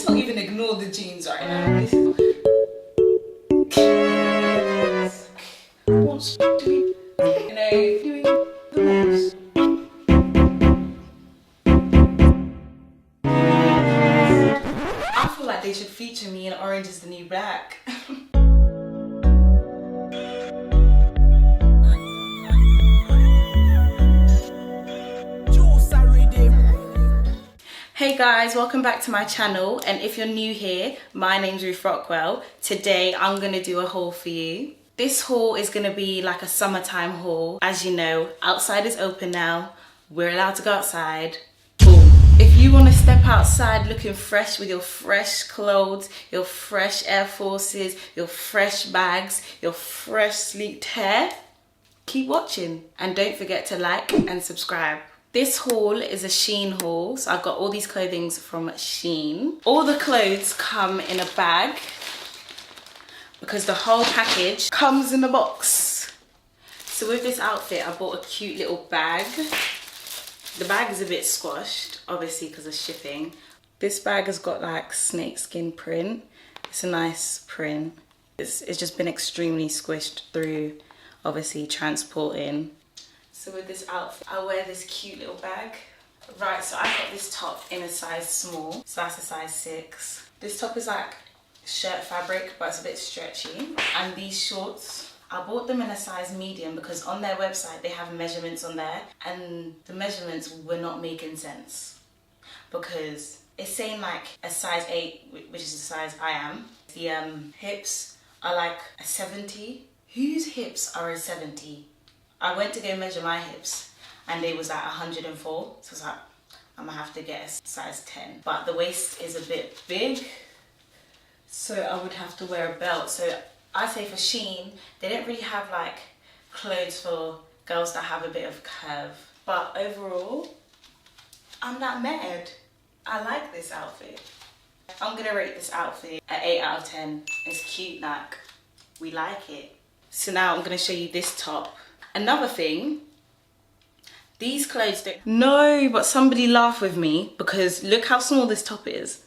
Let's not even ignore the jeans right now. Wants to be, doing the most. I feel like they should feature me in Orange is the New Black. Hey guys, welcome back to my channel, and if you're new here, my name's Ruth Rockwell. Today I'm gonna do a haul for you. This haul is gonna be like a summertime haul. As you know, outside is open now, we're allowed to go outside. Boom. If you wanna step outside looking fresh with your fresh clothes, your fresh Air Forces, your fresh bags, your fresh sleeked hair, keep watching. And don't forget to like and subscribe. This haul is a Shein haul, so I've got all these clothings from Shein. All the clothes come in a bag because the whole package comes in a box. So with this outfit, I bought a cute little bag. The bag is a bit squashed, obviously because of shipping. This bag has got like snakeskin print. It's a nice print. It's just been extremely squished through, obviously, transporting. So with this outfit, I wear this cute little bag. Right, so I got this top in a size small, so that's a size 6. This top is like shirt fabric, but it's a bit stretchy. And these shorts, I bought them in a size medium because on their website, they have measurements on there, and the measurements were not making sense because it's saying like a size 8, which is the size I am. The hips are like a 70. Whose hips are a 70? I went to go measure my hips and they was at 104, so I was like, I'm gonna have to get a size 10. But the waist is a bit big, so I would have to wear a belt. So I say for Shein, they don't really have like clothes for girls that have a bit of curve. But overall, I'm not mad. I like this outfit. I'm gonna rate this outfit at 8 out of 10. It's cute, like, we like it. So now I'm gonna show you this top. Another thing, these clothes don't... No, but somebody laughed with me because look how small this top is.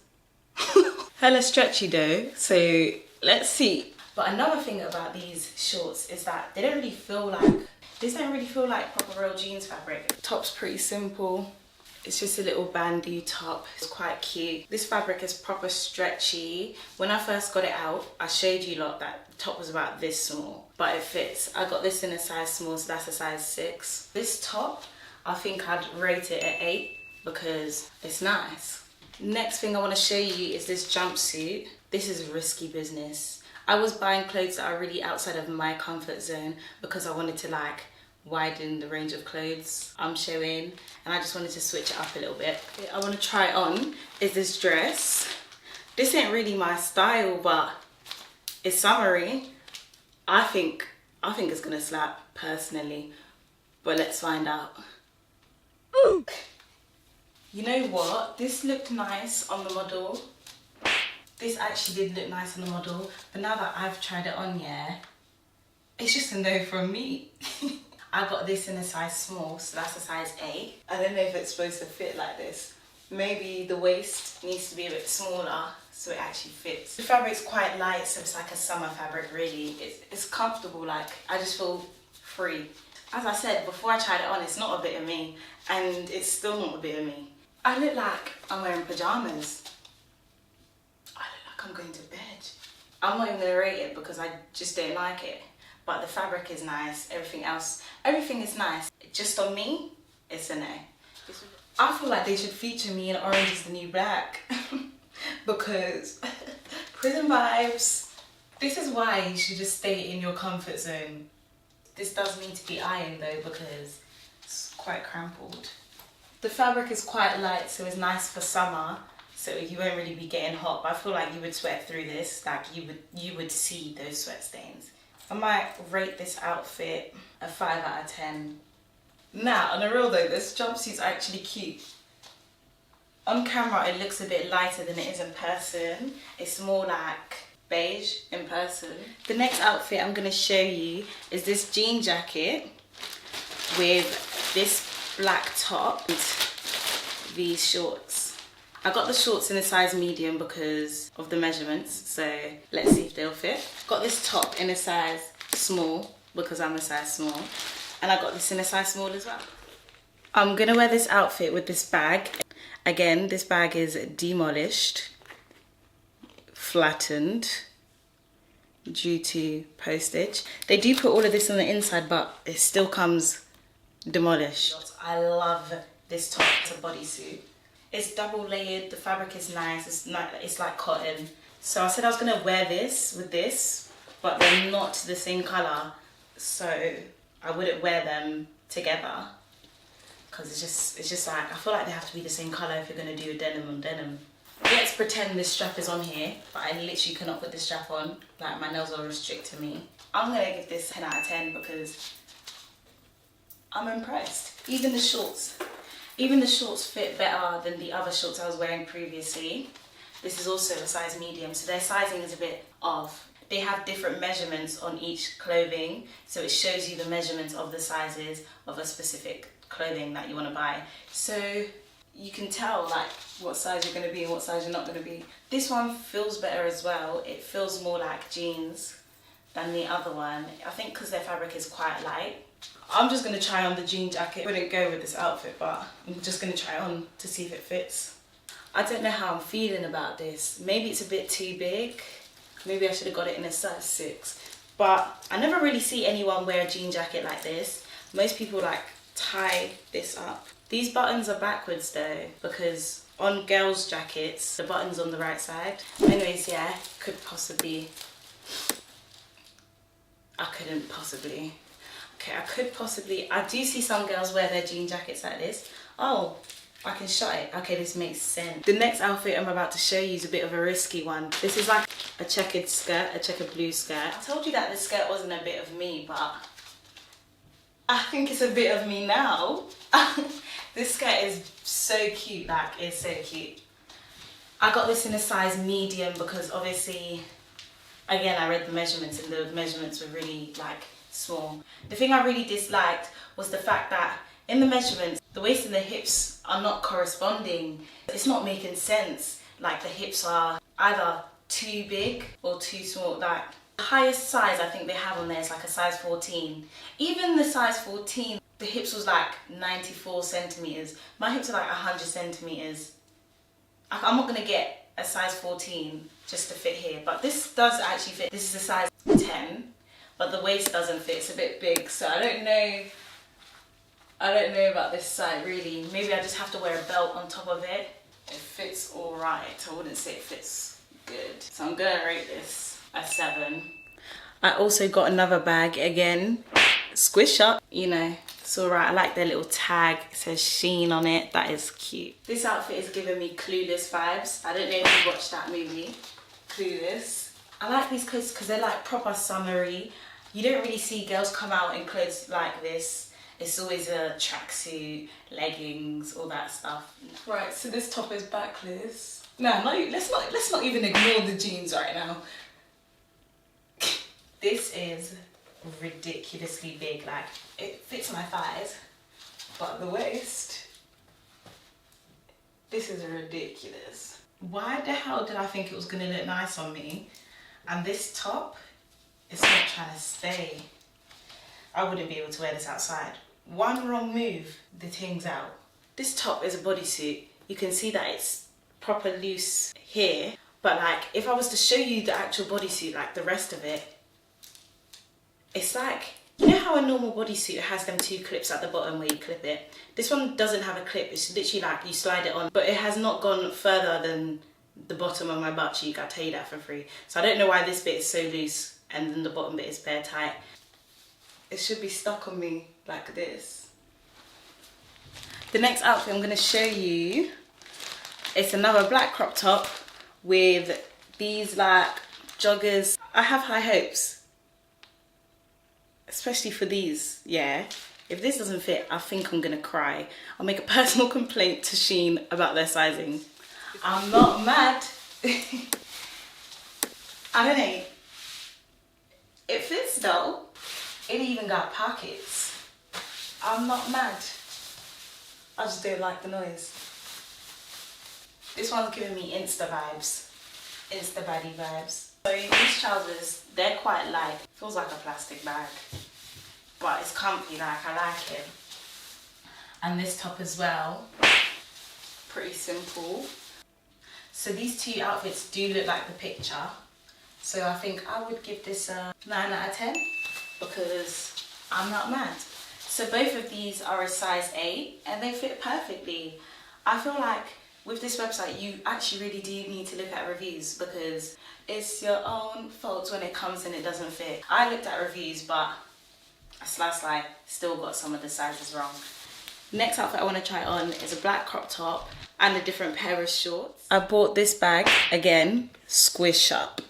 Hella stretchy though, so let's see. But another thing about these shorts is that they don't really feel like... This don't really feel like proper real jeans fabric. Top's pretty simple. It's just a little bandeau top. It's quite cute. This fabric is proper stretchy. When I first got it out, I showed you lot that the top was about this small, but it fits. I got this in a size small, so that's a size 6. This top, I think I'd rate it at 8 because it's nice. Next thing I want to show you is this jumpsuit. This is risky business. I was buying clothes that are really outside of my comfort zone because I wanted to like widen the range of clothes I'm showing, and I just wanted to switch it up a little bit. I want to try on is this dress. This ain't really my style, but it's summery. I think it's gonna slap personally, but let's find out. Ooh. You know what? This looked nice on the model. This actually did look nice on the model, but now that I've tried it on, yeah, it's just a no from me. I got this in a size small, so that's a size 8. I don't know if it's supposed to fit like this. Maybe the waist needs to be a bit smaller so it actually fits. The fabric's quite light, so it's like a summer fabric really. It's comfortable, like I just feel free. As I said, before I tried it on, it's not a bit of me, and it's still not a bit of me. I look like I'm wearing pajamas. I look like I'm going to bed. I'm not even gonna rate it because I just don't like it. But the fabric is nice, everything is nice. Just on me, it's a no. I feel like they should feature me in Orange is the New Black because prison vibes. This is why you should just stay in your comfort zone. This does need to be ironed though because it's quite crumpled. The fabric is quite light, so it's nice for summer, so you won't really be getting hot, but I feel like you would sweat through this, like you would see those sweat stains. I might rate this outfit a 5 out of 10. Now, on the real though, this jumpsuit's actually cute. On camera, it looks a bit lighter than it is in person. It's more like beige in person. The next outfit I'm gonna show you is this jean jacket with this black top and these shorts. I got the shorts in a size medium because of the measurements, so let's see if they'll fit. Got this top in a size small because I'm a size small, and I got this in a size small as well. I'm gonna wear this outfit with this bag. Again, this bag is demolished, flattened, due to postage. They do put all of this on the inside, but it still comes demolished. I love this top. It's a bodysuit. It's double layered, the fabric is nice, it's like cotton. So I said I was gonna wear this with this, but they're not the same color, so I wouldn't wear them together. Because it's just like, I feel like they have to be the same color if you're gonna do a denim on denim. Let's pretend this strap is on here, but I literally cannot put this strap on. Like, my nails are restricting me. I'm gonna give this 10 out of 10 because I'm impressed. Even the shorts fit better than the other shorts I was wearing previously. This is also a size medium, so their sizing is a bit off. They have different measurements on each clothing, so it shows you the measurements of the sizes of a specific clothing that you want to buy. So you can tell like what size you're going to be and what size you're not going to be. This one feels better as well. It feels more like jeans than the other one. I think because their fabric is quite light. I'm just going to try on the jean jacket. Wouldn't go with this outfit, but I'm just going to try it on to see if it fits. I don't know how I'm feeling about this. Maybe it's a bit too big. Maybe I should have got it in a size 6. But I never really see anyone wear a jean jacket like this. Most people like tie this up. These buttons are backwards though, because on girls' jackets, the button's on the right side. Anyways, yeah, I do see some girls wear their jean jackets like this. Oh, I can shut it. Okay, this makes sense. The next outfit I'm about to show you is a bit of a risky one. This is like a checkered skirt, a checkered blue skirt. I told you that the skirt wasn't a bit of me, but I think it's a bit of me now. This skirt is so cute, like it's so cute. I got this in a size medium because obviously, again, I read the measurements and the measurements were really like small. The thing I really disliked was the fact that in the measurements, the waist and the hips are not corresponding. It's not making sense. Like the hips are either too big or too small. Like the highest size I think they have on there is like a size 14. Even the size 14, the hips was like 94 centimeters. My hips are like 100 centimeters. I'm not gonna get a size 14 just to fit here, but this does actually fit. This is a size 10, but the waist doesn't fit. It's a bit big, so I don't know about this side really. Maybe I just have to wear a belt on top of it. It fits all right. I wouldn't say it fits good. So I'm gonna rate this a 7. I also got another bag again. Squish up, you know, it's all right. I like their little tag. It says Shein on it. That is cute. This outfit is giving me Clueless vibes. I don't know if you watched that movie, Clueless. I like these clothes because they're like proper summery. You don't really see girls come out in clothes like this. It's always a tracksuit, leggings, all that stuff. Right, so this top is backless. No, let's not even ignore the jeans right now. This is ridiculously big. Like, it fits my thighs, but the waist, this is ridiculous. Why the hell did I think it was gonna look nice on me? And this top, it's not trying to stay. I wouldn't be able to wear this outside. One wrong move, the thing's out. This top is a bodysuit. You can see that it's proper loose here, but like if I was to show you the actual bodysuit, like the rest of it, it's like, you know how a normal bodysuit has them 2 clips at the bottom where you clip it? This one doesn't have a clip. It's literally like you slide it on, but it has not gone further than the bottom of my butt cheek. I'll tell you that for free. So I don't know why this bit is so loose and then the bottom bit is bare tight. It should be stuck on me like this. The next outfit I'm going to show you, it's another black crop top with these like joggers. I have high hopes, especially for these, yeah. If this doesn't fit, I think I'm going to cry. I'll make a personal complaint to Shein about their sizing. I'm not mad. I don't know. It fits though. It even got pockets. I'm not mad. I just don't like the noise. This one's giving me insta vibes. Insta baddie vibes. So these trousers, they're quite light. Feels like a plastic bag. But it's comfy, like I like it. And this top as well. Pretty simple. So these two outfits do look like the picture. So I think I would give this a 9 out of 10 because I'm not mad. So both of these are a size 8 and they fit perfectly. I feel like with this website you actually really do need to look at reviews because it's your own fault when it comes and it doesn't fit. I looked at reviews but I still got some of the sizes wrong. Next outfit I want to try on is a black crop top and a different pair of shorts. I bought this bag, again, Squish Up.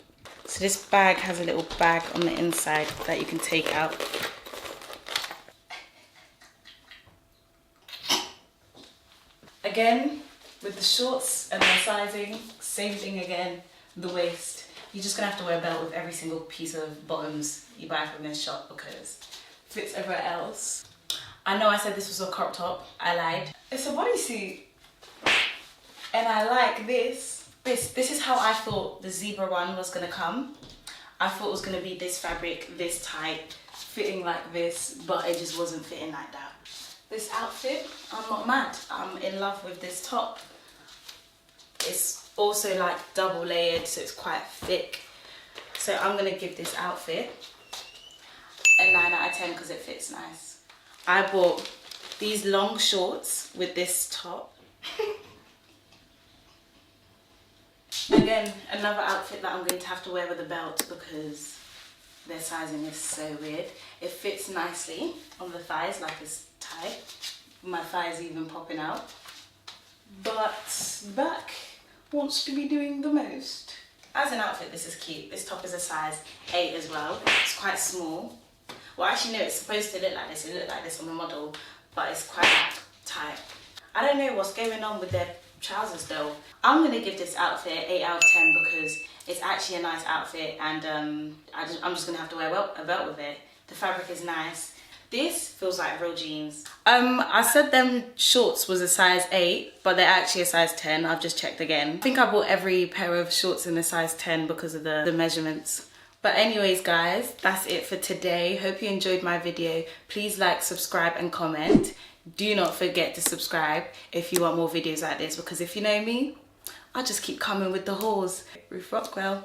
So this bag has a little bag on the inside that you can take out. Again, with the shorts and the sizing, same thing again, the waist. You're just gonna have to wear a belt with every single piece of bottoms you buy from this shop because it fits everywhere else. I know I said this was a crop top, I lied. It's a bodysuit. And I like this. This is how I thought the zebra one was gonna come. I thought it was gonna be this fabric, this tight, fitting like this, but it just wasn't fitting like that. This outfit, I'm not mad. I'm in love with this top. It's also like double layered, so it's quite thick. So I'm gonna give this outfit a 9 out of 10 because it fits nice. I bought these long shorts with this top. Again, another outfit that I'm going to have to wear with a belt because their sizing is so weird. It fits nicely on the thighs, like it's tight. My thighs even popping out. But back wants to be doing the most. As an outfit, this is cute. This top is a size 8 as well. It's quite small. Well, actually, no, it's supposed to look like this. It looked like this on the model, but it's quite tight. I don't know what's going on with their trousers though. I'm gonna give this outfit 8 out of 10 because it's actually a nice outfit and I'm just gonna have to wear a belt with it. The fabric is nice. This feels like real jeans. I said them shorts was a size 8, but they're actually a size 10. I've just checked again. I think I bought every pair of shorts in a size 10 because of the measurements. But anyways guys, that's it for today. Hope you enjoyed my video. Please like, subscribe and comment. Do not forget to subscribe if you want more videos like this because if you know me, I'll just keep coming with the hauls. Ruth Rockwel.